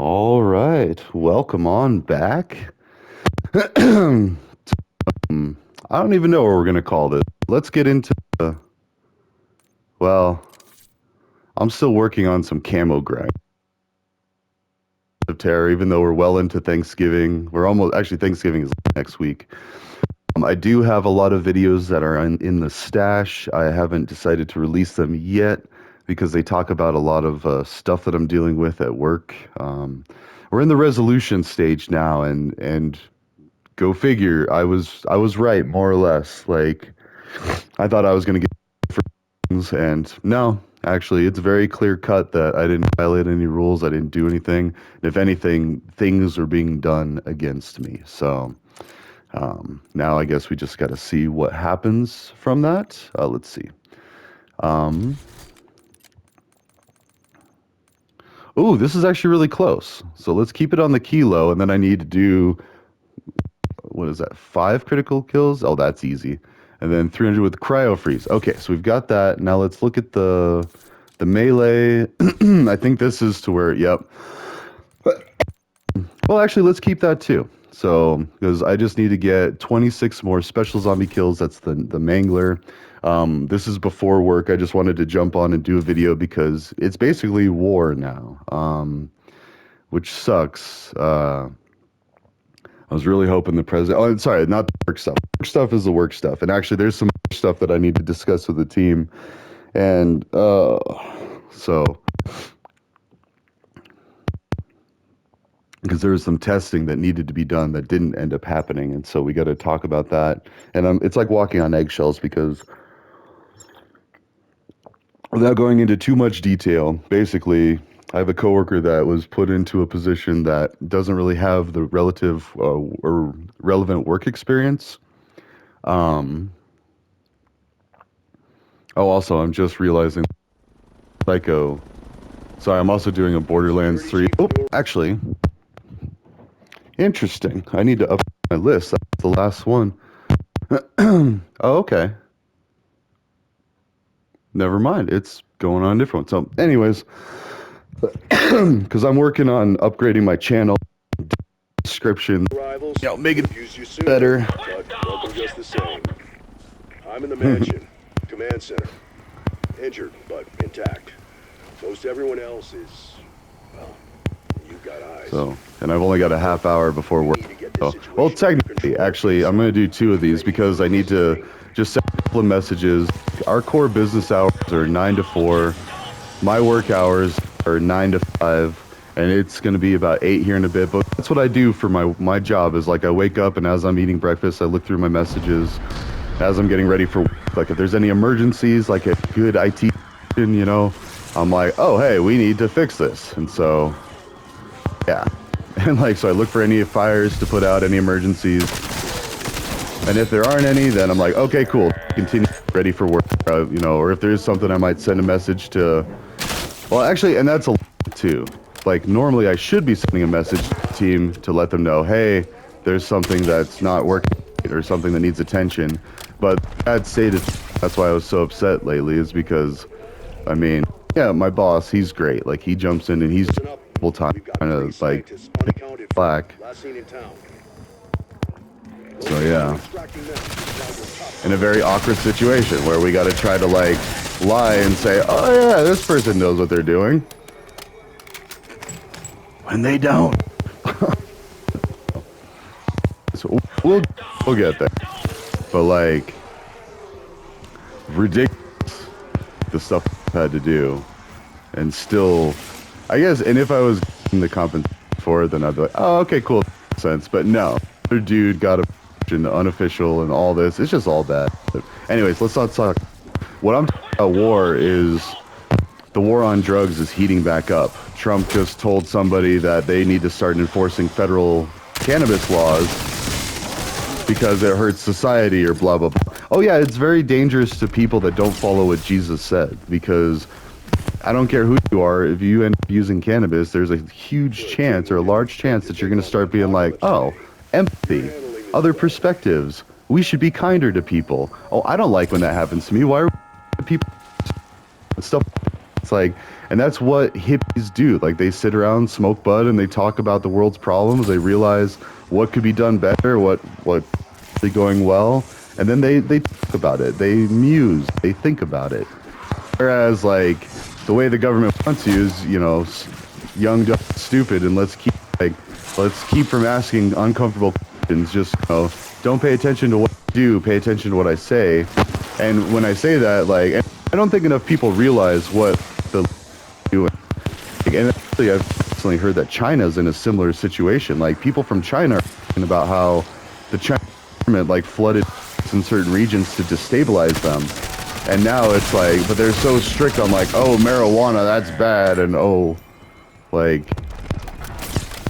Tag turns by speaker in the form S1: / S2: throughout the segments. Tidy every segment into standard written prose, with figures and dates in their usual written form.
S1: All right, welcome on back. I don't even know what we're gonna call this. Let's get into. Well, I'm still working on some camo grind of terror. Even though we're well into Thanksgiving, we're almost actually Thanksgiving is next week. I do have a lot of videos that are in the stash. I haven't decided to release them yet because they talk about a lot of stuff that I'm dealing with at work. We're in the resolution stage now, and go figure. I was right, more or less. Like I thought I was gonna get things, and no, actually, it's very clear cut that I didn't violate any rules. I didn't do anything. And if anything, things are being done against me. So now I guess we just got to see what happens from that. Let's see. Um, oh, this is actually really close. So let's keep it on the kilo, and then I need to do what is that? 5 critical kills? Oh, that's easy. And then 300 with cryo freeze. Okay, so we've got that. Now let's look at the melee. I think this is to where, yep. Well, actually, let's keep that too. So, because I just need to get 26 more special zombie kills. That's the mangler. This is before work. I just wanted to jump on and do a video because it's basically war now, which sucks. I was really hoping the president. Oh, sorry, not the work stuff. Work stuff is the work stuff, and actually, there's some stuff that I need to discuss with the team, and so because there was some testing that needed to be done that didn't end up happening, and so we got to talk about that. And it's like walking on eggshells because without going into too much detail, basically, I have a coworker that was put into a position that doesn't really have the relative or relevant work experience. Um, oh, also, I'm just realizing Psycho. Sorry, I'm also doing a Borderlands 3. Oh, actually, interesting. I need to up my list. That's the last one. Oh, okay. Never mind. It's going on a different one. So, anyways, because I'm working on upgrading my channel description, make it better.
S2: Welcome just the same. I'm in the mansion, command center. Injured, but intact. Most everyone else is, well, you've got eyes.
S1: So, and I've only got a half hour before work. So, well, technically, actually, I'm going to do 2 of these because I need to just send a couple of messages. Our core business hours are 9 to 4. My work hours are 9 to 5. And it's going to be about 8 here in a bit. But that's what I do for my job is like I wake up and as I'm eating breakfast, I look through my messages as I'm getting ready for work. Like if there's any emergencies, like a good IT, I'm like, oh, hey, we need to fix this. And so, yeah. And like, so I look for any fires to put out, any emergencies. And if there aren't any, then I'm like, okay, cool. Continue ready for work, or if there is something, I might send a message to, well, actually, and that's a lot too. Like normally I should be sending a message to the team to let them know, hey, there's something that's not working or something that needs attention. But I'd say that's why I was so upset lately is because, I mean, yeah, my boss, he's great. Like he jumps in and he's full time trying to like pick slack. So yeah, in a very awkward situation where we got to try to like lie and say, oh yeah, this person knows what they're doing. And they don't. So we'll get there. But like ridiculous the stuff I've had to do. And still I guess and if I was getting the compensation for it, then I'd be like, oh okay, cool, makes sense. But no. Other dude got a unofficial and all this. It's just all bad. But anyways, let's not talk. What I'm talking about war is the war on drugs is heating back up. Trump just told somebody that they need to start enforcing federal cannabis laws because it hurts society or blah, blah, blah. Oh yeah, it's very dangerous to people that don't follow what Jesus said because I don't care who you are, if you end up using cannabis, there's a huge chance or a large chance that you're going to start being like, oh, empathy, other perspectives. We should be kinder to people. Oh, I don't like when that happens to me. Why are people stuff? It's like, and that's what hippies do. Like they sit around, smoke bud, and they talk about the world's problems. They realize what could be done better, what is going well, and then they talk about it. They muse. They think about it. Whereas like the way the government wants you is, you know, young, dumb, stupid, and let's keep from asking uncomfortable questions. Just, you know, don't pay attention to what I do. Pay attention to what I say. And when I say that, like, I don't think enough people realize what the doing. And actually, I've recently heard that China's in a similar situation. Like, people from China are talking about how the Chinese government, like, flooded in certain regions to destabilize them. And now it's like, but they're so strict on, like, oh, marijuana, that's bad, and oh, like,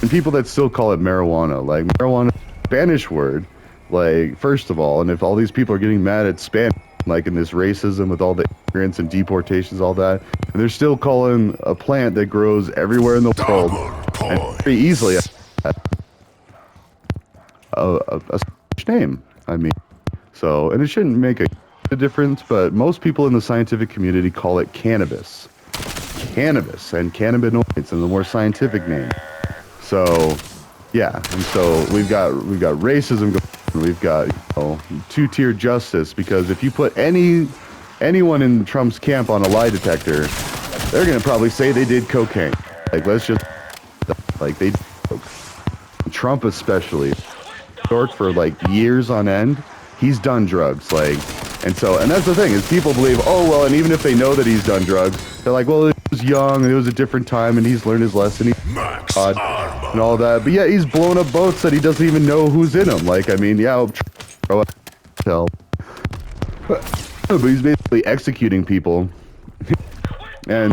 S1: and people that still call it marijuana, like, marijuana is a Spanish word, like, first of all, and if all these people are getting mad at Spanish, like in this racism with all the immigrants and deportations, all that, and they're still calling a plant that grows everywhere in the world, and very easily a Spanish name, I mean, so, and it shouldn't make a difference, but most people in the scientific community call it cannabis, and cannabinoids, and the more scientific name. So, yeah, and so we've got racism going on. We've got, you know, two-tier justice, because if you put anyone in Trump's camp on a lie detector, they're gonna probably say they did cocaine. Like, let's just, like, they did coke. Trump especially, for like years on end, he's done drugs, like, and that's the thing, is people believe, oh well, and even if they know that he's done drugs, they're like, well, it was young and it was a different time and he's learned his lesson, he's God, and all that, but yeah, he's blown up boats that he doesn't even know who's in them. Like, I mean, yeah, tell, but he's basically executing people, and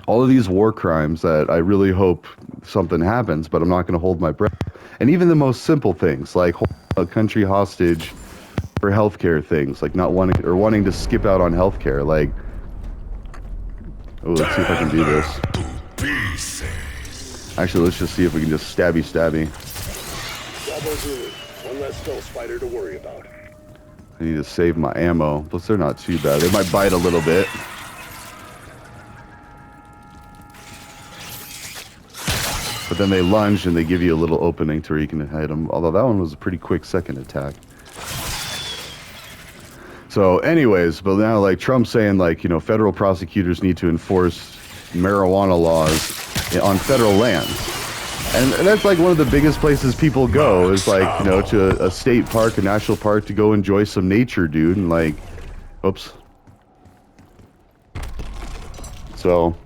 S1: all of these war crimes that I really hope something happens, but I'm not going to hold my breath. And even the most simple things, like holding a country hostage for healthcare things, like not wanting to skip out on healthcare. Like, oh, let's see if I can do this. Actually, let's just see if we can just stabby.
S2: Bravo Zulu, one less skull spider to worry about.
S1: I need to save my ammo. Plus, they're not too bad. They might bite a little bit. But then they lunge and they give you a little opening to where you can hit them. Although that one was a pretty quick second attack. So anyways, but now like Trump's saying, like, you know, federal prosecutors need to enforce marijuana laws on federal lands. And that's like one of the biggest places people go is like, you know, to a state park, a national park, to go enjoy some nature, dude. And like, oops. So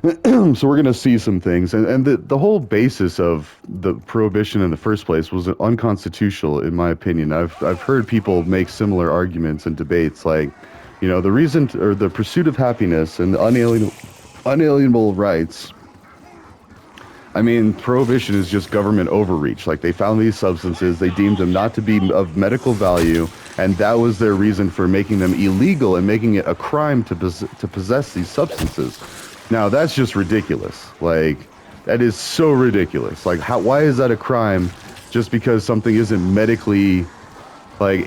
S1: we're going to see some things. And the whole basis of the prohibition in the first place was unconstitutional, in my opinion. I've heard people make similar arguments and debates, like, you know, the reason, or the pursuit of happiness and unalienable rights. I mean, prohibition is just government overreach. Like, they found these substances, they deemed them not to be of medical value, and that was their reason for making them illegal and making it a crime to possess these substances. Now, that's just ridiculous. Like, that is so ridiculous. Like, why is that a crime just because something isn't medically, like,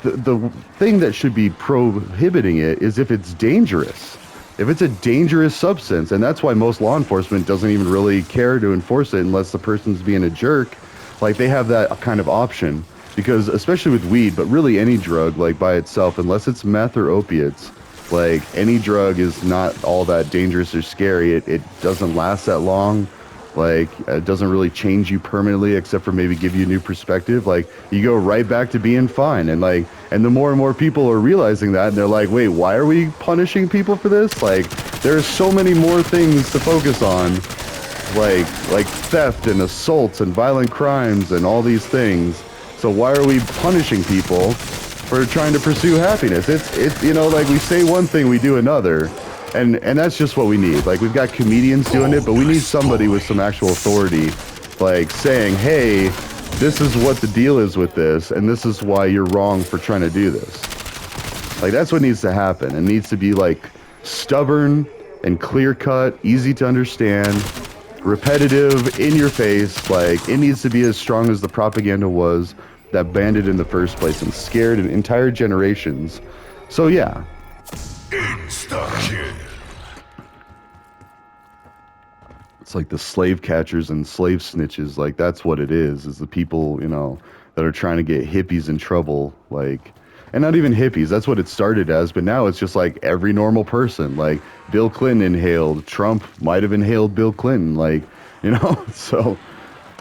S1: the thing that should be prohibiting it is if it's dangerous. If it's a dangerous substance, and that's why most law enforcement doesn't even really care to enforce it unless the person's being a jerk. Like, they have that kind of option, because especially with weed, but really any drug, like, by itself, unless it's meth or opiates, like, any drug is not all that dangerous or scary. It doesn't last that long. Like, it doesn't really change you permanently, except for maybe give you a new perspective. Like, you go right back to being fine. And like, and the more and more people are realizing that, and they're like, wait, why are we punishing people for this? Like, there's so many more things to focus on, like theft and assaults and violent crimes and all these things. So why are we punishing people for trying to pursue happiness? It's you know, like, we say one thing, we do another. And that's just what we need. Like, we've got comedians doing it, but we need somebody with some actual authority, like, saying, hey, this is what the deal is with this, and this is why you're wrong for trying to do this. Like, that's what needs to happen. It needs to be, like, stubborn and clear-cut, easy to understand, repetitive, in your face. Like, it needs to be as strong as the propaganda was that banned it in the first place and scared entire generations. So, yeah.
S3: Insta-kill.
S1: it's like the slave catchers and slave snitches. Like that's what it is the people, that are trying to get hippies in trouble. Like, and not even hippies. That's what it started as. But now it's just like every normal person. Like Bill Clinton inhaled. Trump might have inhaled Bill Clinton. Like, so.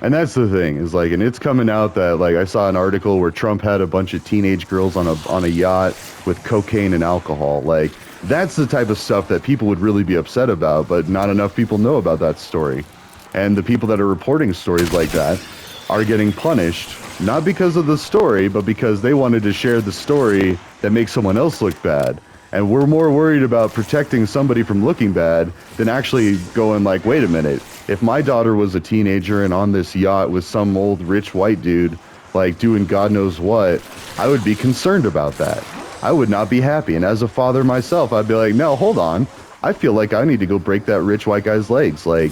S1: And that's the thing is like, and it's coming out that like I saw an article where Trump had a bunch of teenage girls on a yacht with cocaine and alcohol. Like that's the type of stuff that people would really be upset about, but not enough people know about that story. And the people that are reporting stories like that are getting punished, not because of the story, but because they wanted to share the story that makes someone else look bad. And we're more worried about protecting somebody from looking bad than actually going like, wait a minute, if my daughter was a teenager and on this yacht with some old rich white dude, like doing God knows what, I would be concerned about that. I would not be happy. And as a father myself, I'd be like, no, hold on. I feel like I need to go break that rich white guy's legs. Like,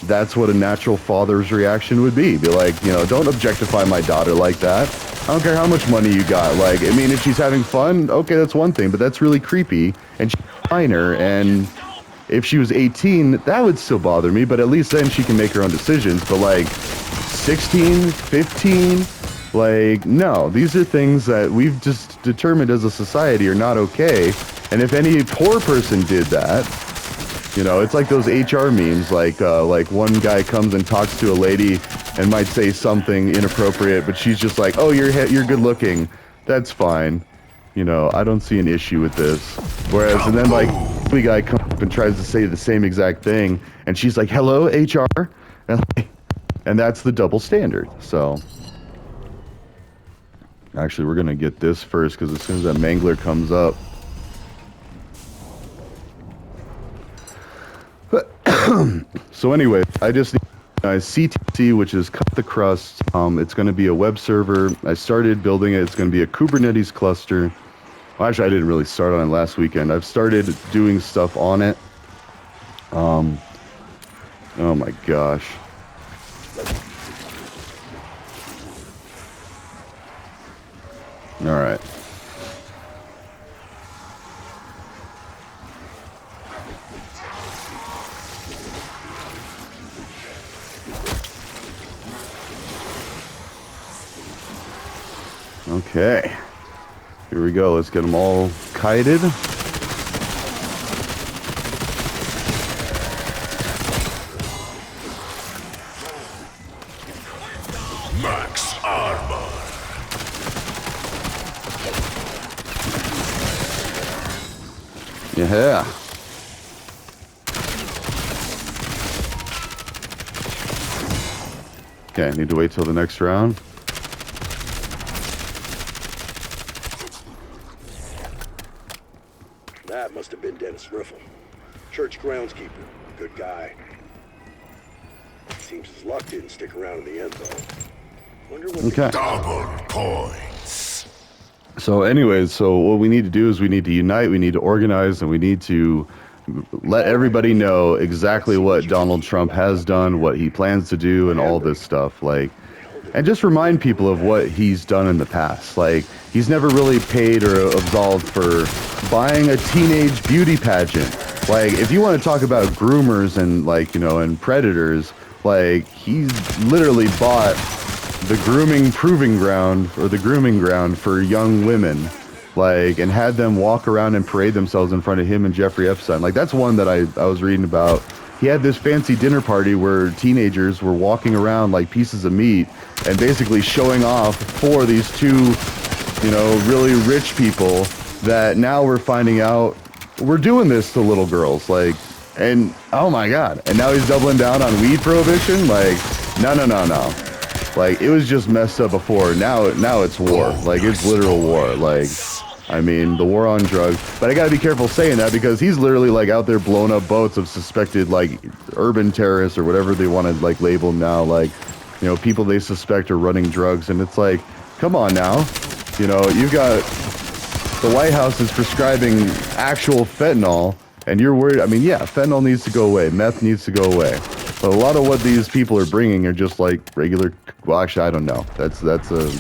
S1: that's what a natural father's reaction would be. Be like, don't objectify my daughter like that. I don't care how much money you got. Like, I mean, if she's having fun, okay, that's one thing, but that's really creepy. And she's a minor, and if she was 18, that would still bother me, but at least then she can make her own decisions. But like 16, 15, like, no, these are things that we've just determined as a society are not okay. And if any poor person did that, it's like those HR memes, like one guy comes and talks to a lady and might say something inappropriate, but she's just like, oh, you're good looking. That's fine. I don't see an issue with this. Whereas, and then like, the guy comes up and tries to say the same exact thing, and she's like, hello, HR? And that's the double standard. So, actually, we're going to get this first, because as soon as that mangler comes up, so anyway, I just need CTC, which is cut the crust. It's going to be a web server. I started building it. It's going to be a Kubernetes cluster. Well, actually, I didn't really start on it last weekend. I've started doing stuff on it. Oh my gosh. All right. Okay, here we go. Let's get them all kited.
S3: Max armor.
S1: Yeah. Okay, I need to wait till the next round.
S2: That must have been Dennis Riffle. Church groundskeeper. Good guy. Seems his luck didn't stick around in the end, though. Wonder what
S1: Okay.
S3: Double points.
S1: So anyways, so what we need to do is we need to unite, we need to organize, and we need to let everybody know exactly what Donald Trump has done, what he plans to do, and all this stuff. Like, and just remind people of what he's done in the past. Like, he's never really paid or absolved for buying a teenage beauty pageant. Like, if you want to talk about groomers and, like, and predators, like, he's literally bought the grooming proving ground, or the grooming ground for young women, like, and had them walk around and parade themselves in front of him and Jeffrey Epstein. Like, that's one that I was reading about. He had this fancy dinner party where teenagers were walking around like pieces of meat and basically showing off for these two, really rich people that now we're finding out we're doing this to little girls. Like, and oh my God. And now he's doubling down on weed prohibition. Like, no. Like, it was just messed up before. Now it's war. Like, it's literal war. Like, I mean, the war on drugs. But I gotta be careful saying that because he's literally, like, out there blowing up boats of suspected, like, urban terrorists or whatever they want to, like, label them now. Like, people they suspect are running drugs. And it's like, come on now. You've got the White House is prescribing actual fentanyl, and you're worried. I mean, yeah, fentanyl needs to go away. Meth needs to go away. But a lot of what these people are bringing are just like regular. Well, actually, I don't know. That's a.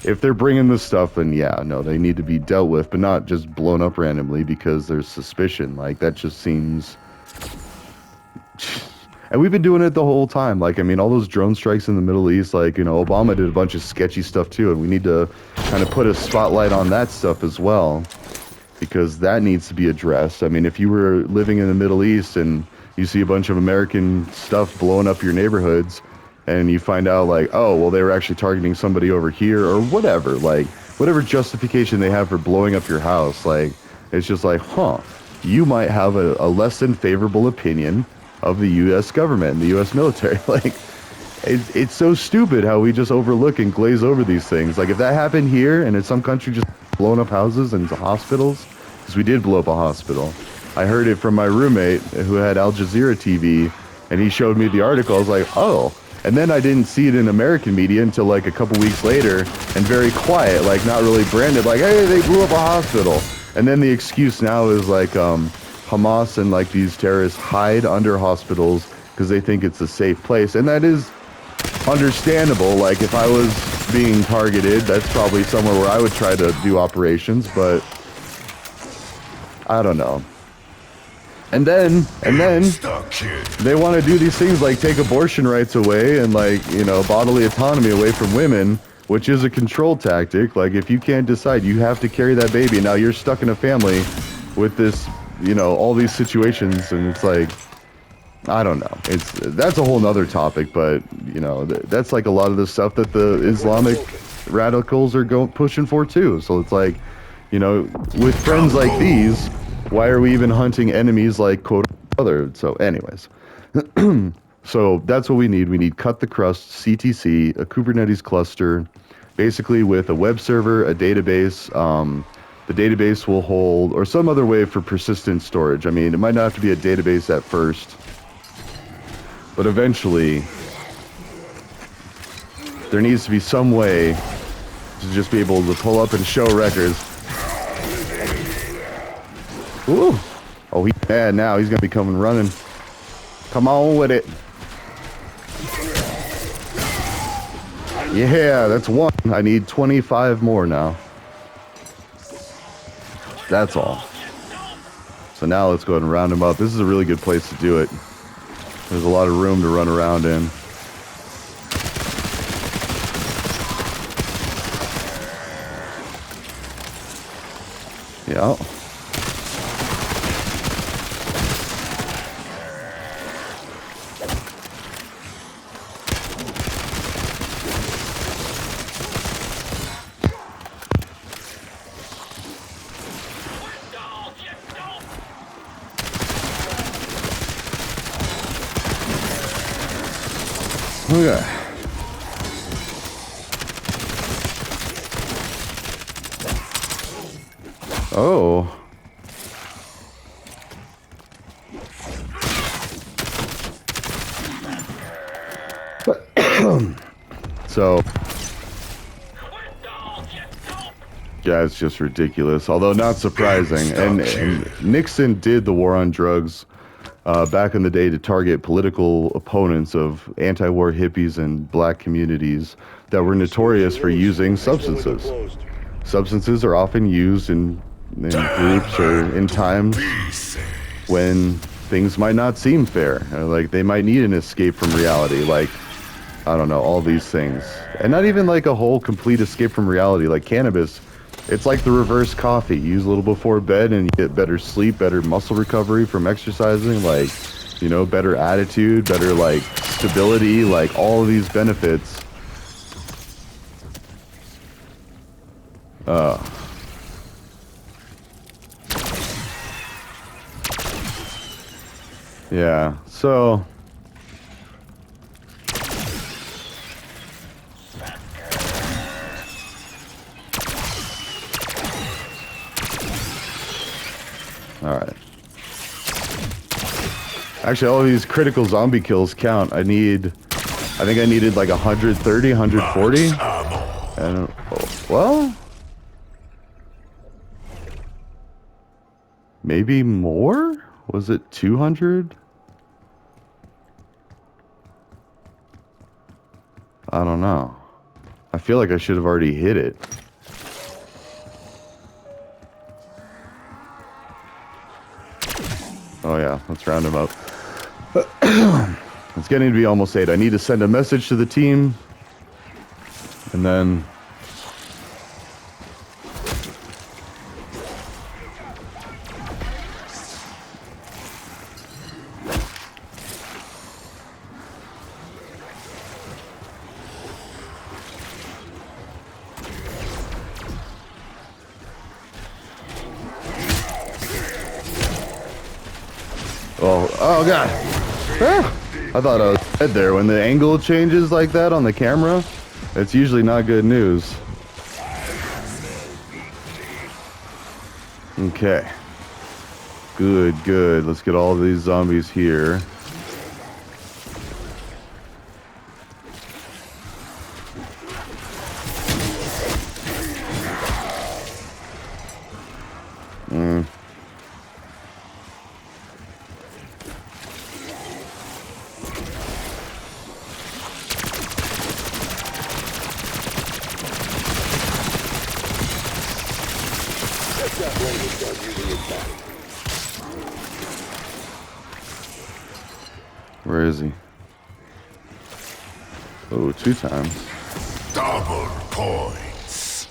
S1: If they're bringing this stuff, then yeah, no, they need to be dealt with, but not just blown up randomly because there's suspicion. Like, that just seems. And we've been doing it the whole time. Like, I mean, all those drone strikes in the Middle East, like, you know, Obama did a bunch of sketchy stuff too, and we need to kind of put a spotlight on that stuff as well, because that needs to be addressed. I mean, if you were living in the Middle East and you see a bunch of American stuff blowing up your neighborhoods, and you find out like, oh, well, they were actually targeting somebody over here or whatever, like, whatever justification they have for blowing up your house, like, it's just like, huh, you might have a less than favorable opinion of the U.S. government and the U.S. military. Like, it's so stupid how we just overlook and glaze over these things. Like, if that happened here and in some country just blowing up houses and hospitals, because we did blow up a hospital. I heard it from my roommate who had Al Jazeera TV, and he showed me the article. I was like, oh. And then I didn't see it in American media until like a couple weeks later, and very quiet, like not really branded, like, hey, they blew up a hospital. And then the excuse now is like, Hamas and like these terrorists hide under hospitals because they think it's a safe place. And that is understandable. Like, if I was being targeted, that's probably somewhere where I would try to do operations, but I don't know. And then they want to do these things like take abortion rights away and, like, you know, bodily autonomy away from women, which is a control tactic. Like, if you can't decide, you have to carry that baby. Now you're stuck in a family with this, you know, all these situations, and it's like, I don't know. That's a whole nother topic, but, you know, that's like a lot of the stuff that the Islamic radicals are pushing for too. So it's like, you know, with friends like these, why are we even hunting enemies like quote other? So anyways, so that's what we need. We need cut the crust, CTC, a Kubernetes cluster, basically with a web server, a database. The database will hold, or some other way for persistent storage. I mean, it might not have to be a database at first, but eventually there needs to be some way to just be able to pull up and show records. Ooh. Oh, he's mad now. He's going to be coming running. Come on with it. Yeah, that's one. I need 25 more now. That's all. So now let's go ahead and round him up. This is a really good place to do it. There's a lot of room to run around in. Yeah. Okay. Oh. So, yeah, it's just ridiculous. Although not surprising. And Nixon did the war on drugs back in the day to target political opponents of anti-war hippies and black communities that were notorious for using substances. Substances are often used in groups or in times when things might not seem fair. Like, they might need an escape from reality. Like, I don't know, all these things. And not even like a whole complete escape from reality. Like cannabis, it's like the reverse coffee. You use a little before bed and you get better sleep, better muscle recovery from exercising, like, you know, better attitude, better like stability, like all of these benefits. Yeah, so all right. Actually, all of these critical zombie kills count. I think I needed like 130, 140. And, well, maybe more? Was it 200? I don't know. I feel like I should have already hit it. Oh yeah, let's round him up. It's getting to be almost 8. I need to send a message to the team. And then... Oh god. Ah, I thought I was dead there. When the angle changes like that on the camera, it's usually not good news. Okay. Good, good. Let's get all these zombies here. Where is he? Oh, 2 times.
S3: Double points.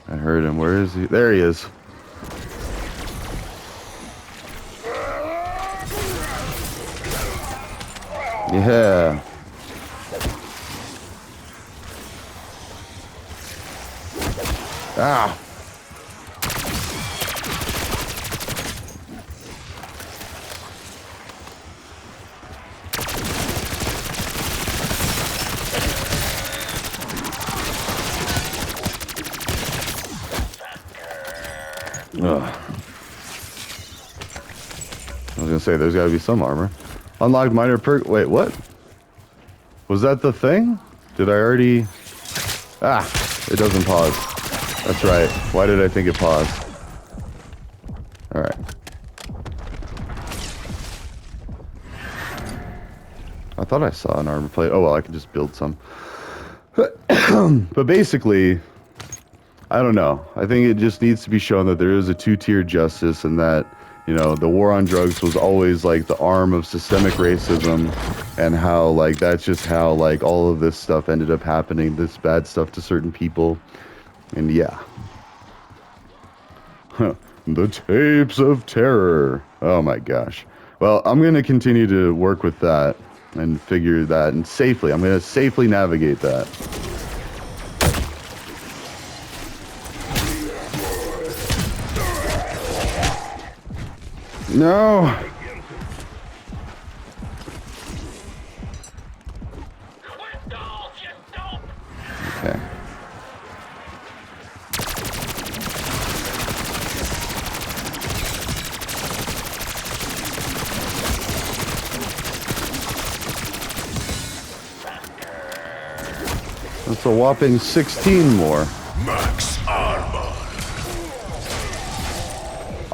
S1: I heard him. Where is he? There he is. Yeah. Ah. Ugh. I was gonna say, there's gotta be some armor. Unlocked minor perk. Wait, what? Was that the thing? Did I already... Ah, it doesn't pause. That's right. Why did I think it paused? Alright. I thought I saw an armor plate. Oh, well, I can just build some. But basically... I don't know. I think it just needs to be shown that there is a 2-tier justice and that, you know, the war on drugs was always like the arm of systemic racism and how like that's just how like all of this stuff ended up happening, this bad stuff to certain people. And yeah. The tapes of terror. Oh my gosh. Well, I'm going to continue to work with that and figure that and safely. I'm going to safely navigate that. No. Okay. That's a whopping 16 more.
S3: Max armor.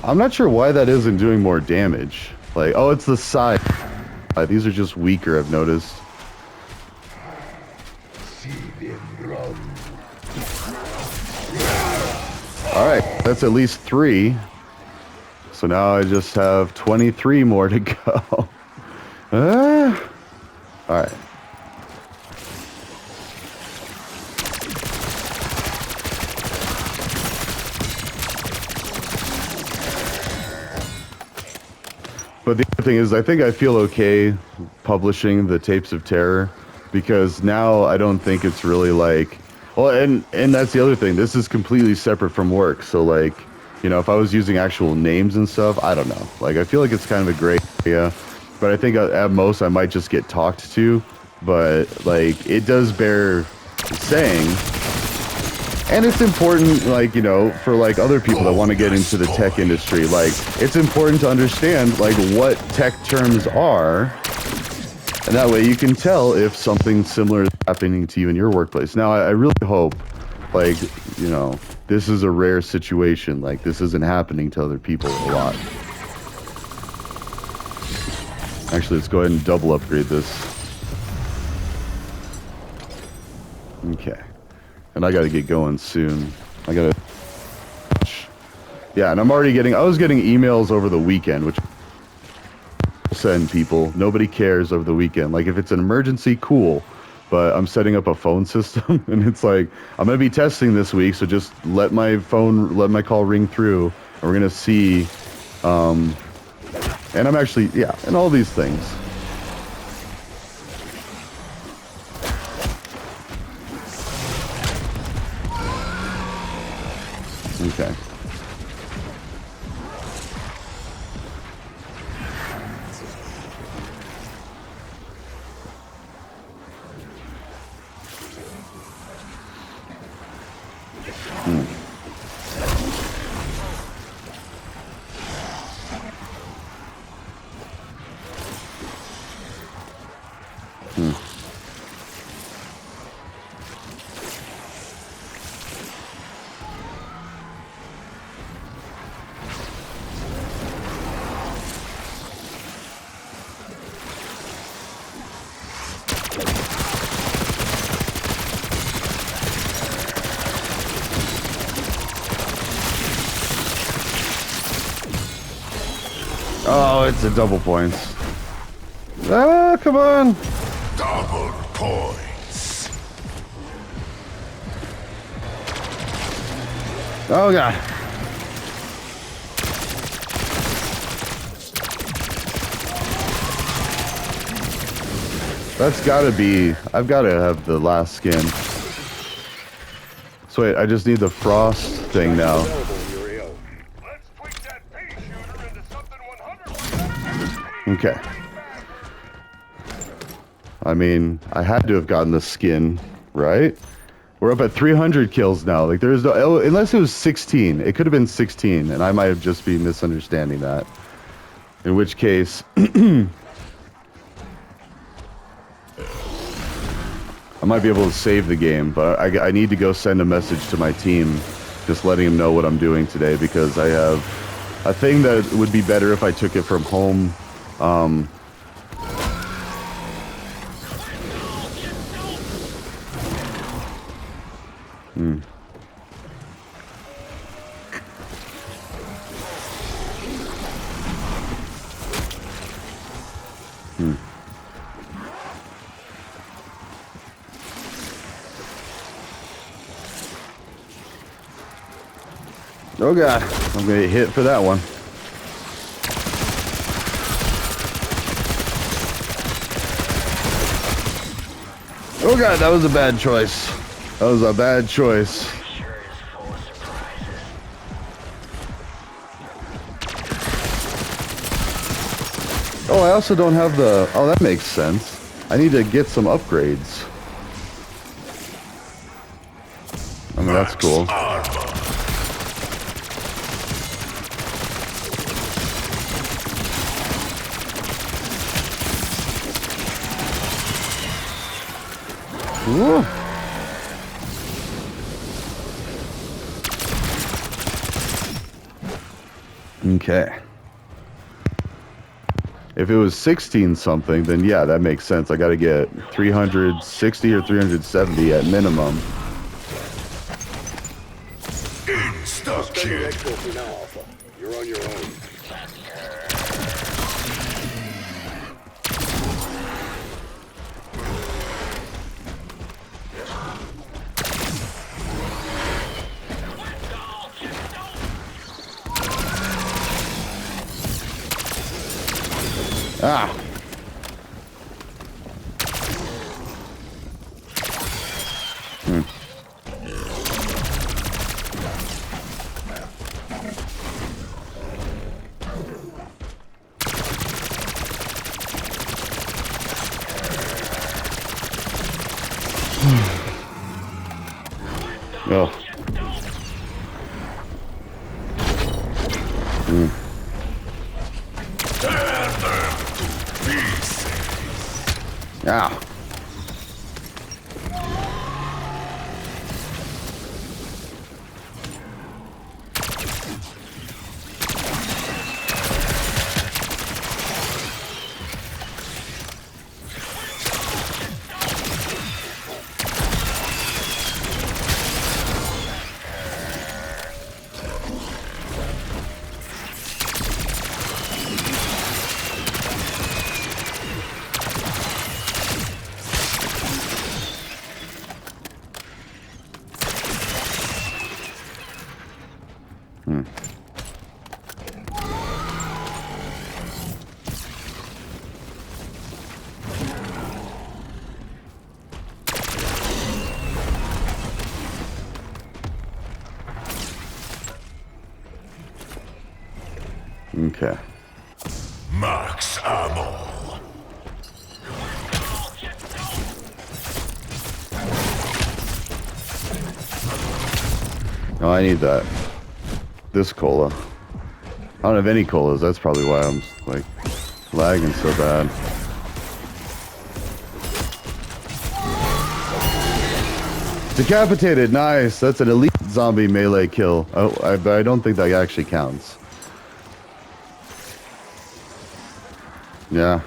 S1: I'm not sure why that isn't doing more damage. Like, oh, it's the side. These are just weaker, I've noticed. Alright, that's at least 3. So now I just have 23 more to go. Alright. But the other thing is, I think I feel okay publishing the tapes of terror because now I don't think it's really like, well, and that's the other thing. This is completely separate from work. So like, you know, if I was using actual names and stuff, I don't know. Like, I feel like it's kind of a gray area, but I think at most I might just get talked to. But like, it does bear saying. And it's important, like, you know, for, like, other people that want to get into the tech industry, like, it's important to understand, like, what tech terms are, and that way you can tell if something similar is happening to you in your workplace. Now, I really hope, like, you know, this is a rare situation, like, this isn't happening to other people a lot. Actually, let's go ahead and double upgrade this. Okay. And I gotta get going soon. I gotta... Yeah, and I'm already getting... I was getting emails over the weekend, which... send people. Nobody cares over the weekend. Like if it's an emergency, cool. But I'm setting up a phone system, and it's like I'm gonna be testing this week, so just let my call ring through, and we're gonna see. And I'm actually, yeah, and all these things. Okay. Oh, it's a double points. Ah, come on.
S3: Double points.
S1: Oh, God. That's gotta be... I've gotta have the last skin. So wait, I just need the frost thing now.
S3: Let's tweak that pea shooter into something 100%.
S1: Okay. I mean, I had to have gotten the skin, right? We're up at 300 kills now. Like, there's no... Oh, unless it was 16. It could have been 16, and I might have just been misunderstanding that. In which case... I might be able to save the game, but I need to go send a message to my team just letting them know what I'm doing today, because I have a thing that would be better if I took it from home. Oh God, I'm gonna get hit for that one. Oh God, that was a bad choice. That was a bad choice. Oh, I also don't have the... Oh, that makes sense. I need to get some upgrades. I mean, that's cool. Ooh. Okay. If it was 16 something, then yeah, that makes sense. I gotta get 360 or 370 at minimum.
S3: Insta kill.
S2: For now, Alpha. You're on your own.
S1: Ah. Oh. Ah. Okay.
S3: Max ammo.
S1: Oh, I need that. This cola. I don't have any colas. That's probably why I'm like lagging so bad. Decapitated. Nice. That's an elite zombie melee kill. Oh, but I don't think that actually counts. Yeah.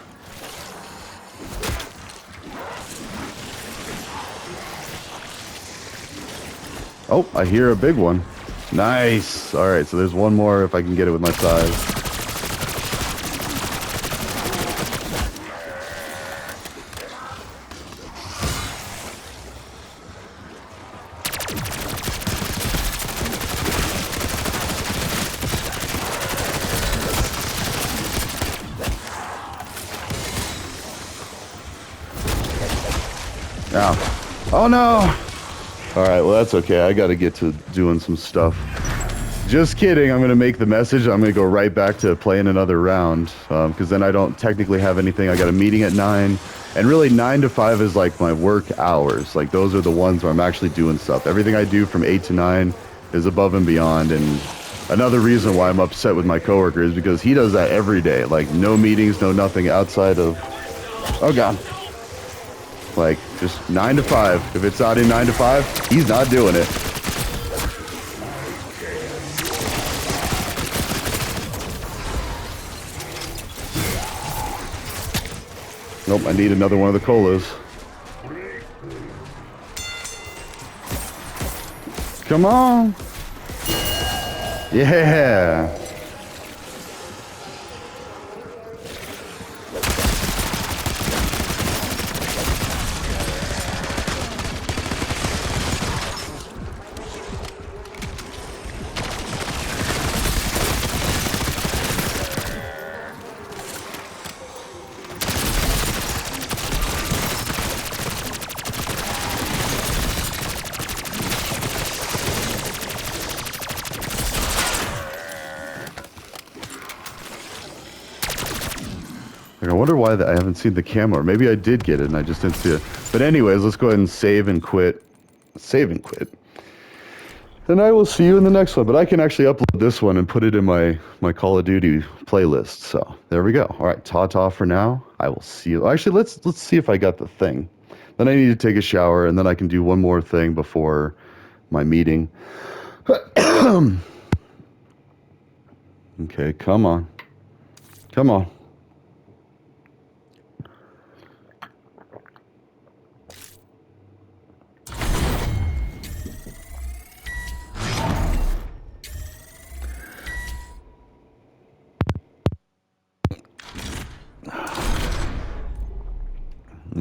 S1: Oh, I hear a big one. Nice. All right, so there's one more if I can get it with my size. Ow. Oh no! Alright, well that's okay. I gotta get to doing some stuff. Just kidding. I'm gonna make the message. I'm gonna go right back to playing another round. Because then I don't technically have anything. I got a meeting at 9. And really 9 to 5 is like my work hours. Like those are the ones where I'm actually doing stuff. Everything I do from 8 to 9 is above and beyond. And another reason why I'm upset with my coworker is because he does that every day. Like no meetings, no nothing outside of... Oh god. Like, just 9 to 5. If it's not in 9 to 5, he's not doing it. Nope, I need another one of the colas. Come on. Yeah. Like, I wonder why I haven't seen the camo. Or maybe I did get it and I just didn't see it. But anyways, let's go ahead and save and quit. Save and quit. Then I will see you in the next one. But I can actually upload this one and put it in my Call of Duty playlist. So there we go. All right, ta-ta for now. I will see you. Actually, let's see if I got the thing. Then I need to take a shower and then I can do one more thing before my meeting. Okay, come on. Come on.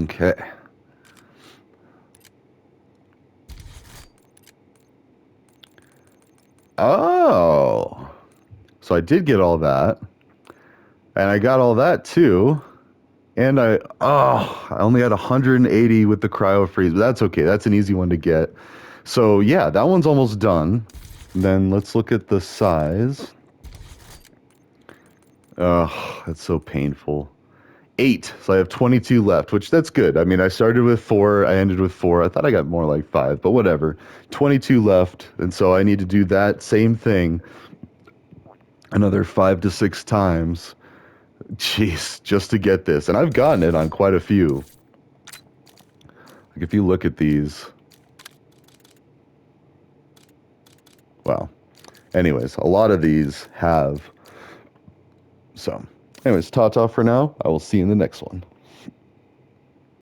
S1: Okay. Oh. So I did get all that. And I got all that too. And I only had 180 with the cryo freeze, but that's okay. That's an easy one to get. So yeah, that one's almost done. Then let's look at the size. Oh, that's so painful. 8. So I have 22 left, which that's good. I mean, I started with 4, I ended with 4. I thought I got more like 5, but whatever. 22 left, and so I need to do that same thing another 5 to 6 times. Jeez, just to get this. And I've gotten it on quite a few. Like if you look at these. Wow. Anyways, a lot of these have. So, anyways, ta-ta for now. I will see you in the next one.